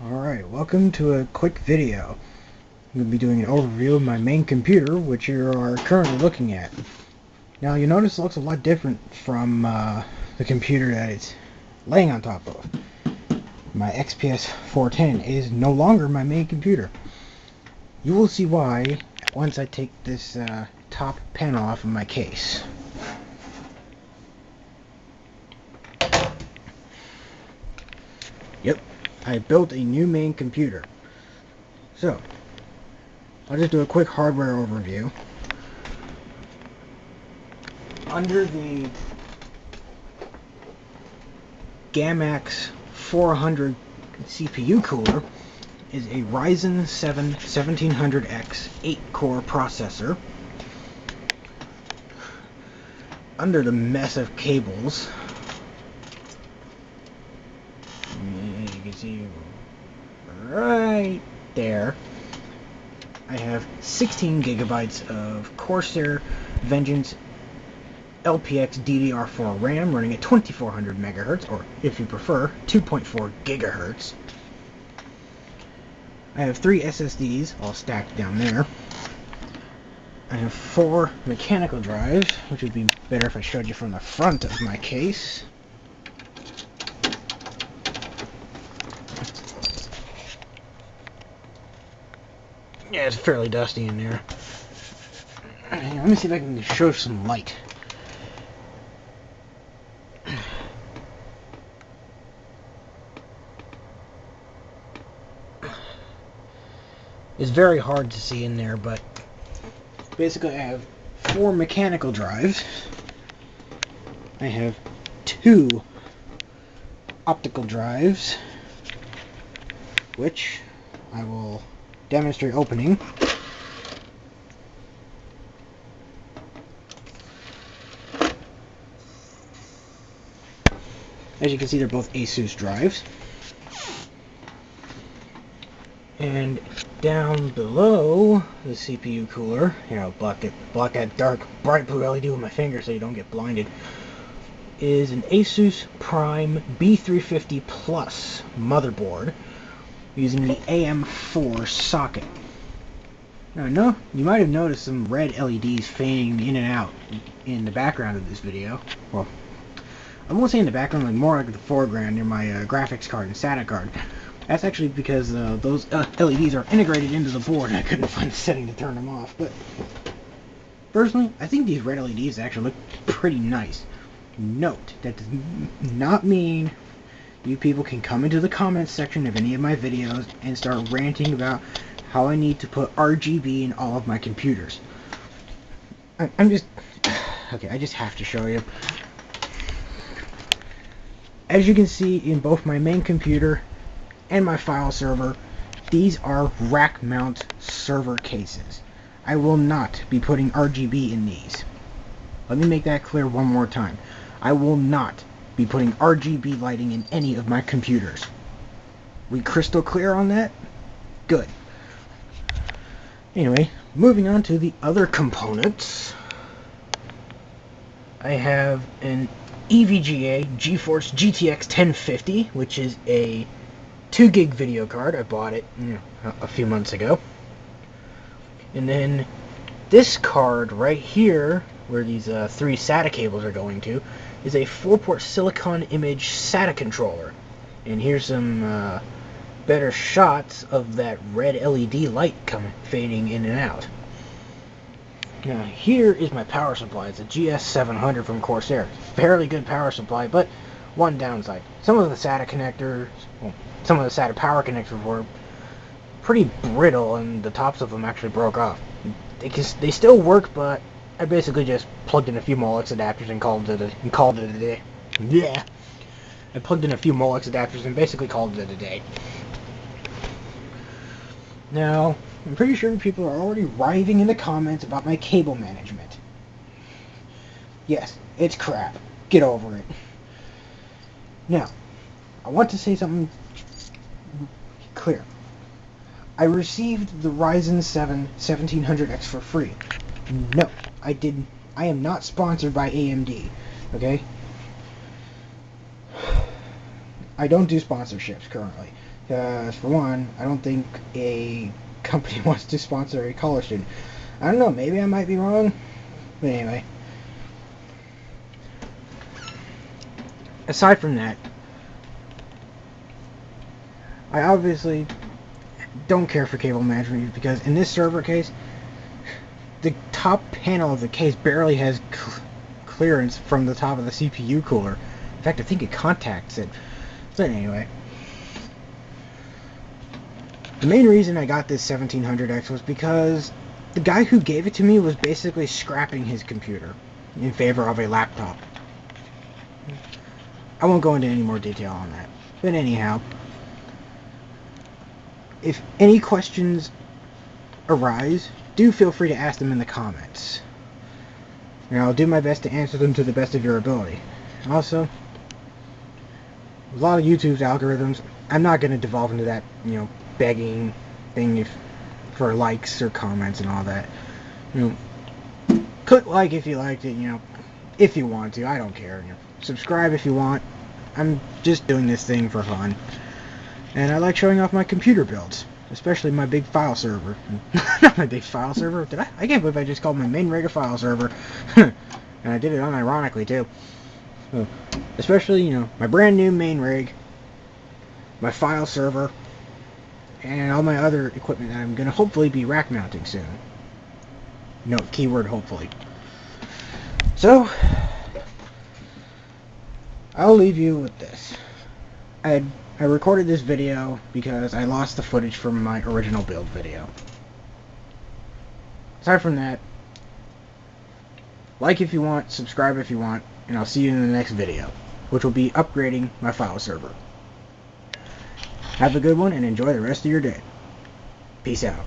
Alright, welcome to a quick video. I'm going to be doing an overview of my main computer, which you are currently looking at. Now, you notice it looks a lot different from the computer that it's laying on top of. My XPS 410 is no longer my main computer. You will see why once I take this top panel off of my case. Yep, I built a new main computer. So, I'll just do a quick hardware overview. Under the GAMMAXX 400 CPU cooler is a Ryzen 7 1700X 8-core processor. Under the mess of cables, you can see right there, I have 16 gigabytes of Corsair Vengeance LPX DDR4 RAM running at 2400 megahertz, or if you prefer, 2.4 gigahertz. I have 3 SSDs all stacked down there. I have 4 mechanical drives, which would be better if I showed you from the front of my case. Yeah, it's fairly dusty in there. Let me see if I can show some light. It's very hard to see in there, but basically I have 4 mechanical drives. I have 2 optical drives, which I will demonstrate opening. As you can see, they're both ASUS drives. And down below the CPU cooler, here I'll block that dark bright blue LED with my finger so you don't get blinded, is an ASUS Prime B350 Plus motherboard using the AM4 socket. Now, I know you might have noticed some red LEDs fading in and out in the background of this video. Well, I won't say in the background, like more like the foreground near my graphics card and SATA card. That's actually because those LEDs are integrated into the board and I couldn't find a setting to turn them off. But personally, I think these red LEDs actually look pretty nice. Note, that does not mean you people can come into the comments section of any of my videos and start ranting about how I need to put RGB in all of my computers. I'm just... Okay, I just have to show you. As you can see in both my main computer and my file server, these are Rackmount server cases. I will not be putting RGB in these. Let me make that clear one more time. I will not be putting RGB lighting in any of my computers. We crystal clear on that? Good. Anyway, moving on to the other components. I have an EVGA GeForce GTX 1050, which is a 2 gig video card. I bought it a few months ago. And then this card right here, where these 3 SATA cables are going to, is a 4-port silicon image SATA controller. And here's some better shots of that red LED light fading in and out. Now here is my power supply. It's a GS700 from Corsair. Fairly good power supply, but one downside. Some of the SATA connectors, well, some of the SATA power connectors were pretty brittle and the tops of them actually broke off. They still work, but I basically just plugged in a few Molex adapters and called it a day. Yeah. I plugged in a few Molex adapters and basically called it a day. Now, I'm pretty sure people are already writhing in the comments about my cable management. Yes, it's crap. Get over it. Now, I want to say something clear. I received the Ryzen 7 1700X for free. No, I didn't. I am not sponsored by AMD. Okay? I don't do sponsorships currently. Because, for one, I don't think a company wants to sponsor a college student. I don't know, maybe I might be wrong. But anyway. Aside from that, I obviously don't care for cable management because in this server case, the top panel of the case barely has clearance from the top of the CPU cooler. In fact, I think it contacts it. So anyway, the main reason I got this 1700X was because the guy who gave it to me was basically scrapping his computer in favor of a laptop. I won't go into any more detail on that. But anyhow, if any questions arise, do feel free to ask them in the comments. And I'll do my best to answer them to the best of your ability. Also, a lot of YouTube's algorithms, I'm not going to devolve into that, begging thing for likes or comments and all that. Click like if you liked it, if you want to, I don't care. Subscribe if you want. I'm just doing this thing for fun. And I like showing off my computer builds, especially my big file server. Not my big file server. I can't believe I just called my main rig a file server. And I did it unironically too. So, especially, my brand new main rig, my file server, and all my other equipment that I'm going to hopefully be rack mounting soon. Note, keyword hopefully. So, I'll leave you with this. I recorded this video because I lost the footage from my original build video. Aside from that, like if you want, subscribe if you want, and I'll see you in the next video, which will be upgrading my file server. Have a good one and enjoy the rest of your day. Peace out.